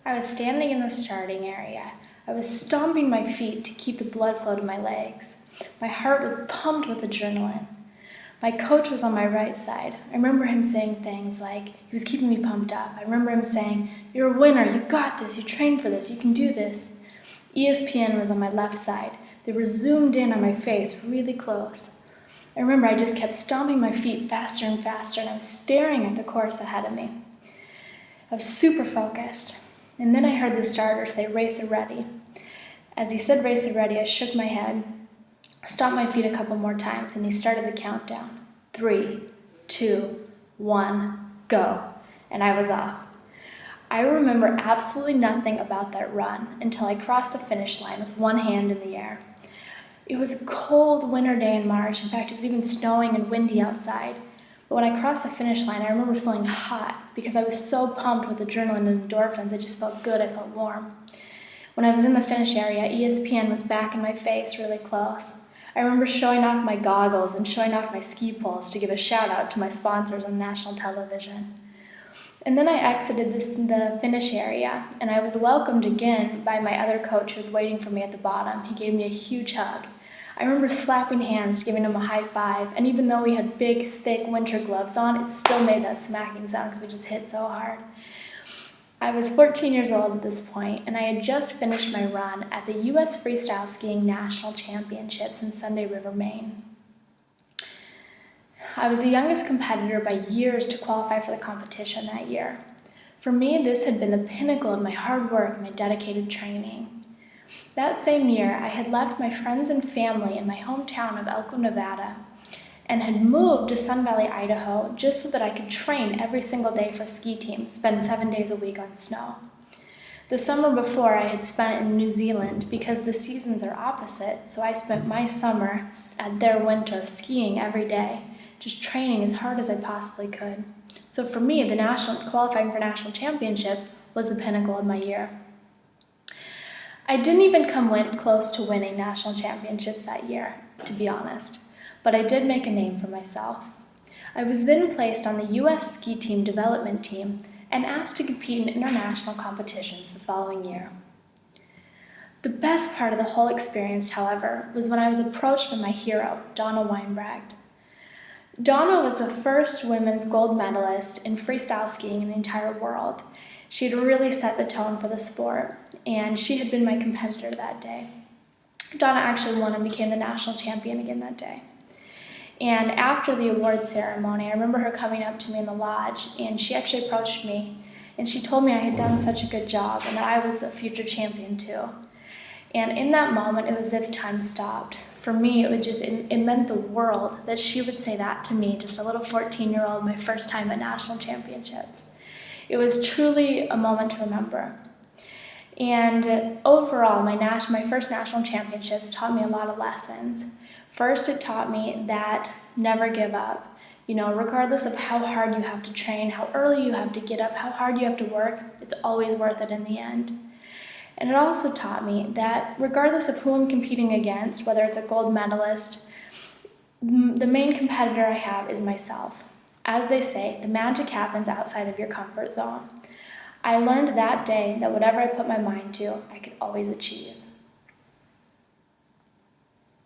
I was standing in the starting area. I was stomping my feet to keep the blood flow to my legs. My heart was pumped with adrenaline. My coach was on my right side. I remember him saying things like, he was keeping me pumped up. I remember him saying, "You're a winner, you got this, you trained for this, you can do this." ESPN was on my left side. They were zoomed in on my face really close. I remember I just kept stomping my feet faster and faster, and I was staring at the course ahead of me. I was super focused. And then I heard the starter say, "Racer ready." As he said "racer ready," I shook my head, stomped my feet a couple more times, and he started the countdown. 3, 2, 1, go. And I was off. I remember absolutely nothing about that run until I crossed the finish line with one hand in the air. It was a cold winter day in March. In fact, it was even snowing and windy outside. But when I crossed the finish line, I remember feeling hot because I was so pumped with adrenaline and endorphins. I just felt good, I felt warm. When I was in the finish area, ESPN was back in my face really close. I remember showing off my goggles and showing off my ski poles to give a shout out to my sponsors on national television. And then I exited the finish area, and I was welcomed again by my other coach who was waiting for me at the bottom. He gave me a huge hug. I remember slapping hands, giving him a high five, and even though we had big, thick winter gloves on, it still made that smacking sound because we just hit so hard. I was 14 years old at this point, and I had just finished my run at the U.S. Freestyle Skiing National Championships in Sunday River, Maine. I was the youngest competitor by years to qualify for the competition that year. For me, this had been the pinnacle of my hard work and my dedicated training. That same year, I had left my friends and family in my hometown of Elko, Nevada, and had moved to Sun Valley, Idaho, just so that I could train every single day for a ski team, spend 7 days a week on snow. The summer before, I had spent in New Zealand because the seasons are opposite, so I spent my summer at their winter skiing every day, just training as hard as I possibly could. So for me, qualifying for national championships was the pinnacle of my year. I didn't even come close to winning national championships that year, to be honest, but I did make a name for myself. I was then placed on the U.S. ski team development team and asked to compete in international competitions the following year. The best part of the whole experience, however, was when I was approached by my hero, Donna Weinbracht. Donna was the first women's gold medalist in freestyle skiing in the entire world. She had really set the tone for the sport, and she had been my competitor that day. Donna actually won and became the national champion again that day. And after the awards ceremony, I remember her coming up to me in the lodge, and she actually approached me, and she told me I had done such a good job and that I was a future champion too. And in that moment, it was as if time stopped. For me, it meant the world that she would say that to me, just a little 14-year-old, my first time at national championships. It was truly a moment to remember. And overall, my first national championships taught me a lot of lessons. First, it taught me that never give up. Regardless of how hard you have to train, how early you have to get up, how hard you have to work, it's always worth it in the end. And it also taught me that regardless of who I'm competing against, whether it's a gold medalist, the main competitor I have is myself. As they say, the magic happens outside of your comfort zone. I learned that day that whatever I put my mind to, I could always achieve.